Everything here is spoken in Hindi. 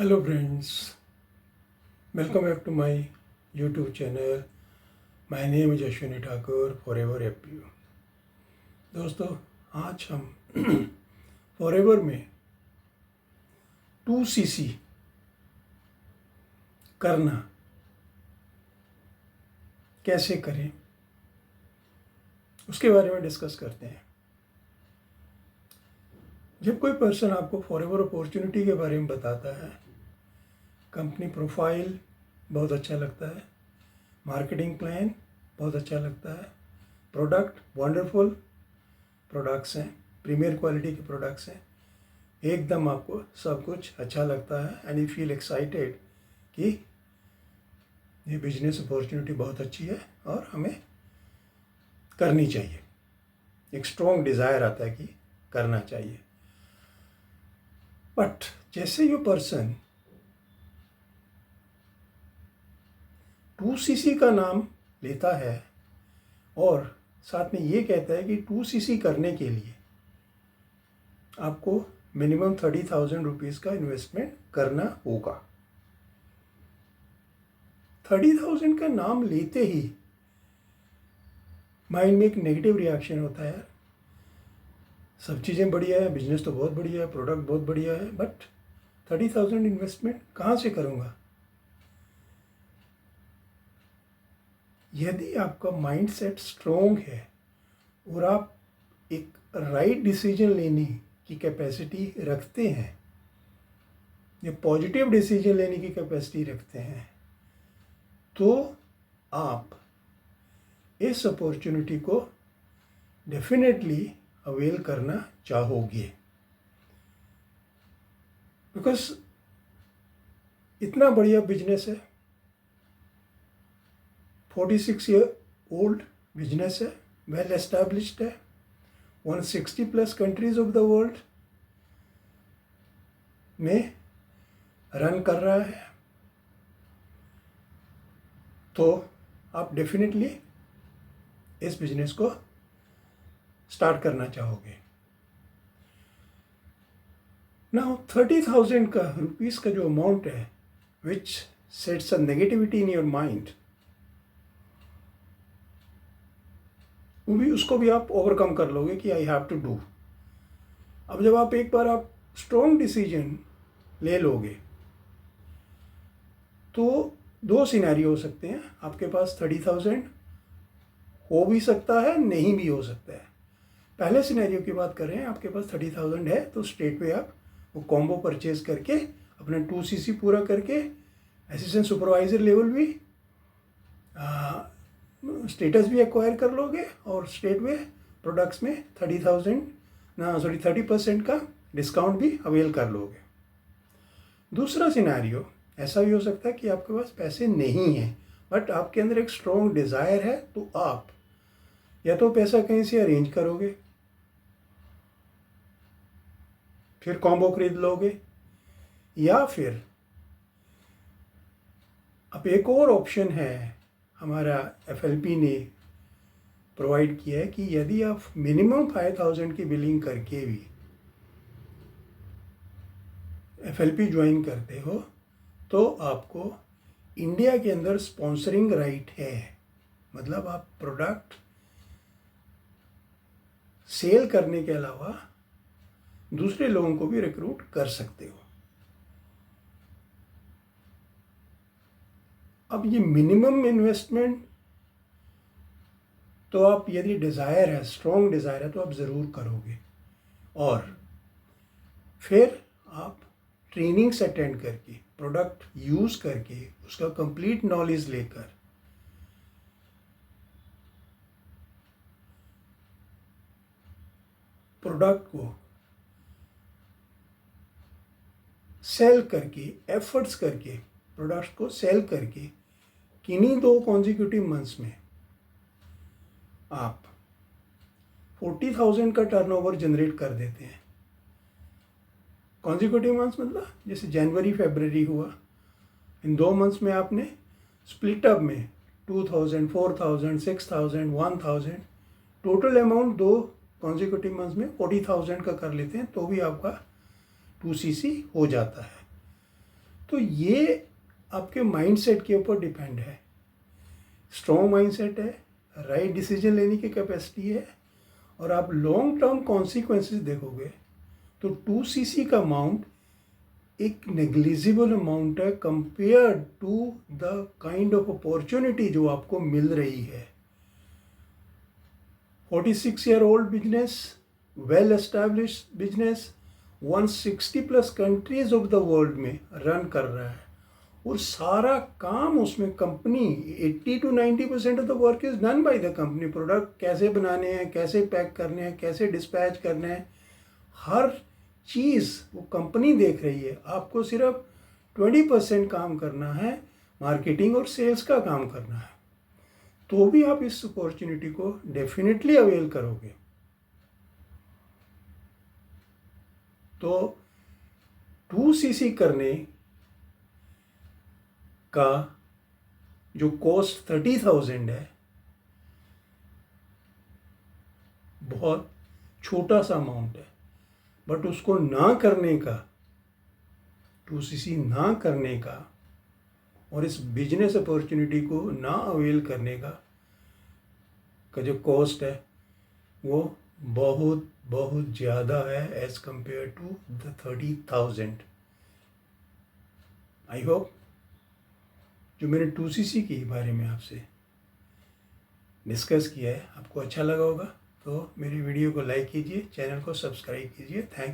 Hello friends, welcome back to my YouTube channel. My name is Ashwini Thakur, Forever FPU. दोस्तों आज हम फॉरएवर में 2cc करना कैसे करें उसके बारे में डिस्कस करते हैं। जब कोई पर्सन आपको फॉरएवर अपॉर्चुनिटी के बारे में बताता है, कंपनी प्रोफाइल बहुत अच्छा लगता है, मार्केटिंग प्लान बहुत अच्छा लगता है, प्रोडक्ट वंडरफुल प्रोडक्ट्स हैं, प्रीमियर क्वालिटी के प्रोडक्ट्स हैं, एकदम आपको सब कुछ अच्छा लगता है एंड यू फील एक्साइटेड कि ये बिजनेस अपॉर्चुनिटी बहुत अच्छी है और हमें करनी चाहिए। एक स्ट्रॉन्ग डिज़ायर आता है कि करना चाहिए। बट जैसे ये पर्सन 2cc का नाम लेता है और साथ में ये कहता है कि 2cc करने के लिए आपको मिनिमम 30,000 रुपीज़ का इन्वेस्टमेंट करना होगा। 30,000 का नाम लेते ही माइंड में एक नेगेटिव रिएक्शन होता है, सब चीज़ें बढ़िया है, बिजनेस तो बहुत बढ़िया है, प्रोडक्ट बहुत बढ़िया है, बट 30,000 इन्वेस्टमेंट कहाँ से करूँगा। यदि आपका माइंडसेट स्ट्रोंग है और आप एक राइट डिसीजन लेने की कैपेसिटी रखते हैं या पॉजिटिव डिसीजन लेने की कैपेसिटी रखते हैं, तो आप इस अपॉर्चुनिटी को डेफिनेटली अवेल करना चाहोगे। बिकॉज इतना बढ़िया बिजनेस है, 46 ईयर ओल्ड बिजनेस है, वेल एस्टैब्लिश्ड है, 160+ कंट्रीज ऑफ द वर्ल्ड में रन कर रहा है, तो आप डेफिनेटली इस बिजनेस को स्टार्ट करना चाहोगे। नाउ 30,000 का रुपीज़ का जो अमाउंट है which sets a negativity in your mind, उसको भी आप ओवरकम कर लोगे कि आई हैव टू डू। अब जब आप एक बार आप स्ट्रॉन्ग डिसीजन ले लोगे तो दो सिनेरियो हो सकते हैं। आपके पास 30,000 हो भी सकता है, नहीं भी हो सकता है। पहले सिनेरियो की बात कर रहे हैं, आपके पास 30,000 है तो स्ट्रेट वे आप वो कॉम्बो परचेज करके अपना 2cc पूरा करके असिस्टेंट सुपरवाइजर लेवल भी स्टेटस भी एक्वायर कर लोगे और स्ट्रेट वे प्रोडक्ट्स में 30% का डिस्काउंट भी अवेल कर लोगे। दूसरा सिनेरियो ऐसा भी हो सकता है कि आपके पास पैसे नहीं हैं बट आपके अंदर एक स्ट्रॉन्ग डिज़ायर है, तो आप या तो पैसा कहीं से अरेंज करोगे, फिर कॉम्बो खरीद लोगे, या फिर अब एक और ऑप्शन है हमारा FLP ने प्रोवाइड किया है कि यदि आप मिनिमम 5,000 की बिलिंग करके भी FLP ज्वाइन करते हो तो आपको इंडिया के अंदर स्पॉन्सरिंग राइट है। मतलब आप प्रोडक्ट सेल करने के अलावा दूसरे लोगों को भी रिक्रूट कर सकते हो। अब ये मिनिमम इन्वेस्टमेंट तो आप यदि डिज़ायर है, स्ट्रॉन्ग डिज़ायर है, तो आप ज़रूर करोगे और फिर आप ट्रेनिंग्स अटेंड करके प्रोडक्ट यूज़ करके उसका कंप्लीट नॉलेज लेकर प्रोडक्ट को सेल करके एफर्ट्स करके प्रोडक्ट्स को सेल करके किन्हीं 2 कॉन्जिक्यूटिव मंथ्स में आप 40,000 का टर्नओवर जनरेट कर देते हैं। कॉन्जिक्यूटिव मंथ्स मतलब जैसे जनवरी फरवरी हुआ, इन 2 मंथ्स में आपने स्प्लिट अप में 2,000, 4,000, 6,000, 1,000 टोटल अमाउंट 2 कॉन्जिक्यूटिव मंथ्स में 40,000 का कर लेते हैं तो भी आपका 2cc हो जाता है। तो ये आपके माइंडसेट के ऊपर डिपेंड है। स्ट्रॉन्ग माइंडसेट है, राइट डिसीजन लेने की कैपेसिटी है, और आप लॉन्ग टर्म कॉन्सिक्वेंसेस देखोगे तो 2cc का अमाउंट एक नेग्लिजिबल अमाउंट है compare to the kind of opportunity जो आपको मिल रही है। 46-year-old business, well established business, 160+ countries of the world में रन कर रहा है, और सारा काम उसमें company 80 to 90% of the work is done by the company. Product कैसे बनाने हैं, कैसे पैक करने हैं, कैसे डिस्पैच करने हैं, हर चीज़ वो कंपनी देख रही है। आपको सिर्फ 20% काम करना है, मार्केटिंग और सेल्स का काम करना है, तो भी आप इस अपॉर्चुनिटी को डेफिनेटली अवेल करोगे। तो 2cc करने का जो कॉस्ट 30,000 है, बहुत छोटा सा अमाउंट है, बट उसको ना करने का, 2cc ना करने का और इस बिजनेस अपॉर्चुनिटी को ना अवेल करने का जो कॉस्ट है वो बहुत बहुत ज़्यादा है as compare to the 30,000। I hope जो मैंने 2cc के बारे में आपसे डिस्कस किया है आपको अच्छा लगा होगा। तो मेरी वीडियो को लाइक कीजिए, चैनल को सब्सक्राइब कीजिए। थैंक